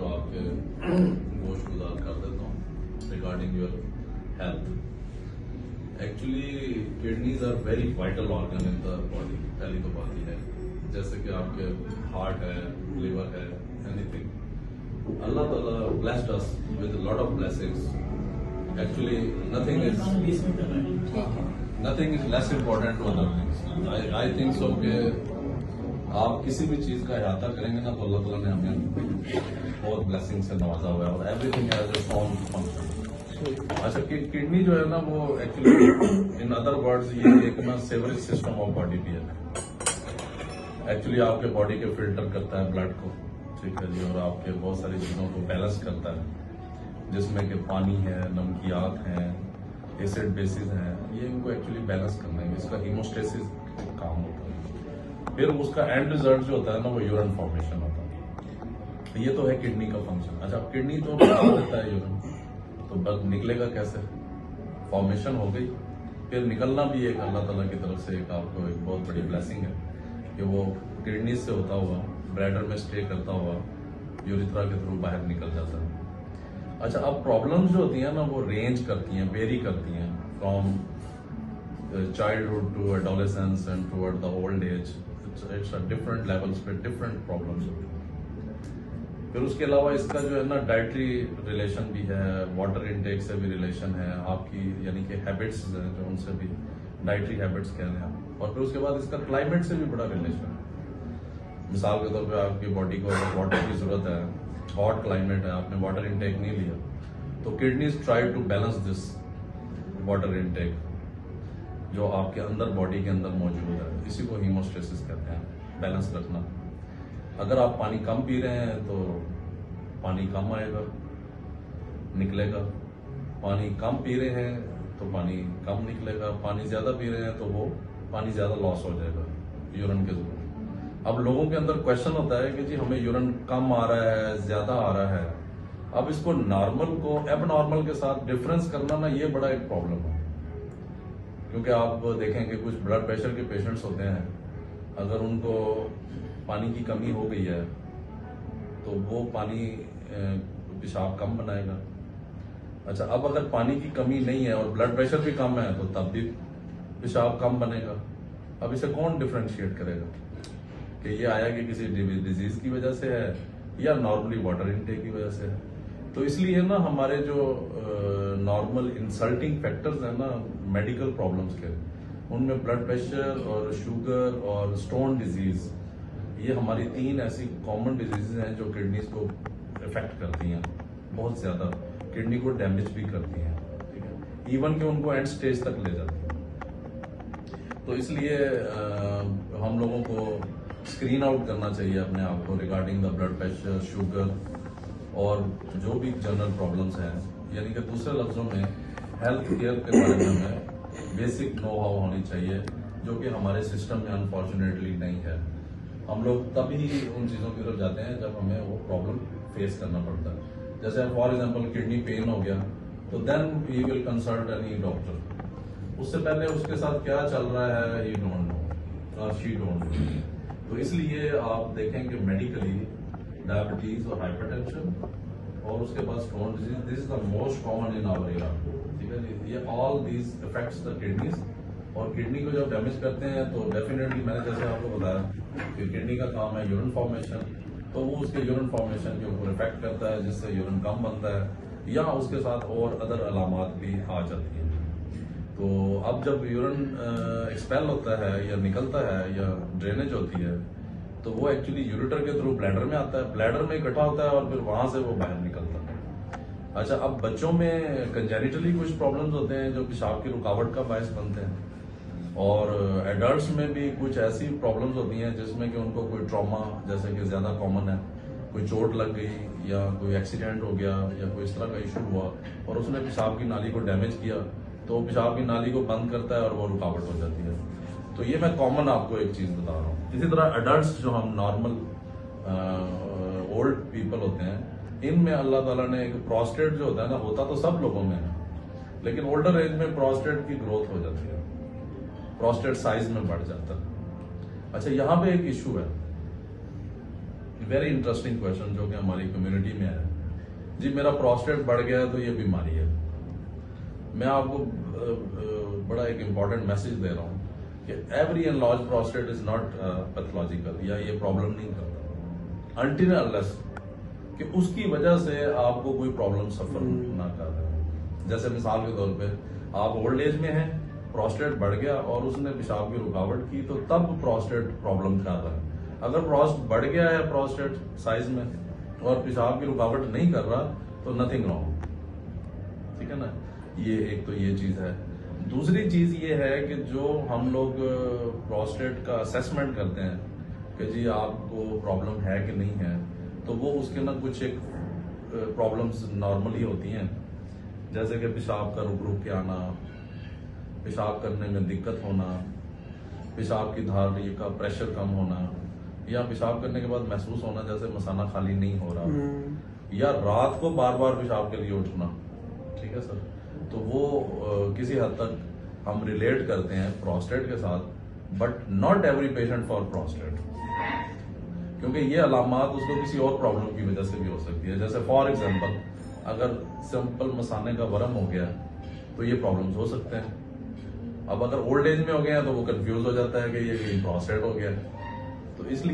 जो आपके गोश्त गुजार कर देता हूँ regarding your health. Actually kidneys are very vital organ in the body. पहली तो बात यह है, जैसे कि आपके हार्ट है, लिवर है, एनीथिंग। अल्लाह ताला blessed us with a lot of blessings. Actually, nothing is less important to other things. I think so कि आप किसी भी चीज का इहाता करेंगे ना तो अल्लाह ताला ने हमें बहुत ब्लेसिंग से नवाजा हुआ है और everything has a song function. अच्छा, किडनी जो है ना वो एक्चुअली इन अदर वर्ड्स ये एक ना सेवरेज सिस्टम ऑफ बॉडी भी है। एक्चुअली आपके बॉडी के फिल्टर करता है ब्लड को, ठीक है जी, और आपके बहुत सारी चीजों को बैलेंस करता है, जिसमें कि पानी है, नमकियात हैं, एसिड बेसिस हैं, ये इनको एक्चुअली बैलेंस करना है। इसका हीमोस्टेसिस काम होता है। फिर उसका एंड रिजल्ट जो होता है ना वो यूरिन फॉर्मेशन होता है। तो ये तो है किडनी का फंक्शन। अच्छा, किडनी तो बना देता है यूरिन, तो बस निकलेगा कैसे? फॉर्मेशन हो गई, फिर निकलना भी एक अल्लाह ताला की तरफ से एक आपको एक बहुत बड़ी ब्लेसिंग है कि वो किडनी से होता हुआ ब्लैडर में स्टे करता हुआ यूरिथ्रा के थ्रू बाहर निकल जाता है। अच्छा, अब प्रॉब्लम्स जो होती हैं ना वो रेंज करती हैं, वेरी करती हैं from childhood to adolescence and toward the old age. It's different levels पे डिफरेंट प्रॉब्लम्स होती हैं। फिर उसके अलावा इसका जो है ना डाइटरी रिलेशन भी है, वाटर इनटेक से भी रिलेशन है आपकी, यानी कि हैबिट्स हैं जो उनसे भी, डाइटरी हैबिट्स कह रहे हैं। और फिर उसके बाद इसका क्लाइमेट से भी बड़ा रिलेशन है। मिसाल के तौर पे आपकी बॉडी को अगर वाटर की जरूरत है, हॉट क्लाइमेट है, आपने वाटर इनटेक नहीं लिया, तो kidneys try to balance this water intake जो आपके अंदर बॉडी के अंदर मौजूद है। इसी को हीमोस्टेसिस कहते हैं, बैलेंस रखना। अगर आप पानी कम पी रहे हैं तो पानी कम आएगा, निकलेगा। पानी कम पी रहे हैं तो पानी कम निकलेगा। पानी ज्यादा पी रहे हैं तो वो पानी ज्यादा लॉस हो जाएगा यूरिन के जरिए। अब लोगों के अंदर क्वेश्चन होता है कि जी हमें यूरिन कम आ रहा है, ज्यादा आ रहा है। अब इसको नॉर्मल को एबनॉर्मल के साथ डिफरेंस करना ना ये बड़ा एक प्रॉब्लम है, क्योंकि आप देखेंगे कुछ ब्लड प्रेशर के पेशेंट्स होते हैं, अगर उनको पानी की कमी हो गई है तो वो पानी पेशाब कम बनाएगा। अच्छा, अब अगर पानी की कमी नहीं है और ब्लड प्रेशर भी कम है तो तब भी पेशाब कम बनेगा। अब इसे कौन डिफरेंशिएट करेगा कि ये आया कि किसी डिजीज की वजह से है या नॉर्मली वाटर इनटेक की वजह से है? तो इसलिए ना हमारे जो नॉर्मल इंसल्टिंग फैक्टर्स हैं ना मेडिकल प्रॉब्लम्स के, उनमें ब्लड प्रेशर और शुगर और स्टोन डिजीज, ये हमारी 3 ऐसी कॉमन डिजीजेज हैं जो किडनीज को इफेक्ट करती हैं, बहुत ज्यादा किडनी को डैमेज भी करती हैं, ठीक है, इवन कि उनको एंड स्टेज तक ले जाती हैं। तो इसलिए हम लोगों को स्क्रीन आउट करना चाहिए अपने आप को regarding the blood pressure, sugar और जो भी जनरल प्रॉब्लम्स हैं। यानी कि दूसरे लफ्जों में हेल्थ केयर के बारे में हमें बेसिक नो हाउ होनी चाहिए, जो कि हमारे सिस्टम में अनफॉर्चुनेटली नहीं है। हम लोग तभी उन चीज़ों की तरफ जाते हैं जब हमें वो प्रॉब्लम फेस करना पड़ता है। जैसे फॉर एग्जाम्पल किडनी पेन हो गया तो then we will consult any doctor. उससे पहले उसके साथ क्या चल रहा है ही डोंट नो और शी डोंट नो। तो इसलिए आप देखें कि मेडिकली डायबिटीज और हाइपरटेंशन और उसके बाद stone disease, this is the most common in our area, ठीक है जी। ये all these effects the kidneys, और किडनी को जब डैमेज करते हैं तो डेफिनेटली मैंने जैसे आपको बताया कि किडनी का काम है यूरिन फॉर्मेशन, तो वो उसके यूरिन फॉर्मेशन के ऊपर इफेक्ट करता है, जिससे यूरिन कम बनता है या उसके साथ और अदर अलामात भी आ जाती हैं। तो अब जब यूरिन एक्सपेल होता है या निकलता है या ड्रेनेज होती है तो वो एक्चुअली यूरेटर के थ्रू ब्लैडर में आता है, ब्लैडर में इकट्ठा होता है और फिर वहां से वो बाहर निकलता है। अच्छा, अब बच्चों में कंजेनिटली कुछ प्रॉब्लम्स होते हैं जो पेशाब की रुकावट का बायस बनते हैं, और एडल्ट्स में भी कुछ ऐसी प्रॉब्लम्स होती हैं जिसमें कि उनको कोई ट्रॉमा, जैसे कि ज्यादा कॉमन है, कोई चोट लग गई या कोई एक्सीडेंट हो गया या कोई इस तरह का इशू हुआ और उसने पेशाब की नाली को डैमेज किया, तो पेशाब की नाली को बंद करता है और वो रुकावट हो जाती है। तो ये मैं कॉमन आपको एक चीज बता रहा हूँ। इसी तरह अडल्ट्स जो हम नॉर्मल ओल्ड पीपल होते हैं, इनमें अल्लाह ताला ने एक प्रोस्टेट जो होता है ना, होता तो सब लोगों में है, लेकिन ओल्डर एज में प्रोस्टेट की ग्रोथ हो जाती है, प्रोस्टेट साइज में बढ़ जाता है। अच्छा, यहाँ पे एक इशू है, वेरी इंटरेस्टिंग क्वेश्चन जो कि हमारी कम्युनिटी में है जी। मेरा प्रोस्टेट बढ़ गया है तो ये बीमारी है। मैं आपको बड़ा एक इम्पॉर्टेंट मैसेज दे रहा हूं कि every enlarge prostate is not pathological, या ये प्रॉब्लम नहीं करता अनटिल अनलेस कि उसकी वजह से आपको कोई प्रॉब्लम सफर ना कर रहे हो। जैसे मिसाल के तौर पे आप ओल्ड एज में हैं, प्रोस्टेट बढ़ गया और उसने पेशाब की रुकावट की, तो तब प्रोस्टेट प्रॉब्लम कर रहा है। अगर प्रोस्ट बढ़ गया है प्रोस्टेट साइज में और पेशाब की रुकावट नहीं कर रहा तो नथिंग रॉन्ग, ठीक है ना। ये एक तो ये चीज है। दूसरी चीज ये है कि जो हम लोग प्रोस्टेट का असेसमेंट करते हैं कि जी आपको प्रॉब्लम है कि नहीं है, तो वो उसके ना कुछ एक प्रॉब्लम्स नॉर्मली होती हैं, जैसे कि पेशाब का रुक रुक के आना, पेशाब करने में दिक्कत होना, पेशाब की धार का प्रेशर कम होना, या पेशाब करने के बाद महसूस होना जैसे मसाना खाली नहीं हो रहा, या रात को बार बार पेशाब के लिए उठना, ठीक है सर। तो वो किसी हद तक हम रिलेट करते हैं प्रोस्टेट के साथ, but not every patient for prostate, क्योंकि ये अलामात उसको किसी और प्रॉब्लम की वजह से भी हो सकती है। जैसे फॉर एग्जांपल अगर सिंपल मसाने का वरम हो गया तो ये प्रॉब्लम्स हो सकते हैं। अब अगर ओल्ड एज में हो गया है तो वो कंफ्यूज हो जाता है कि ये प्रोस्टेट हो गया, तो इसलिए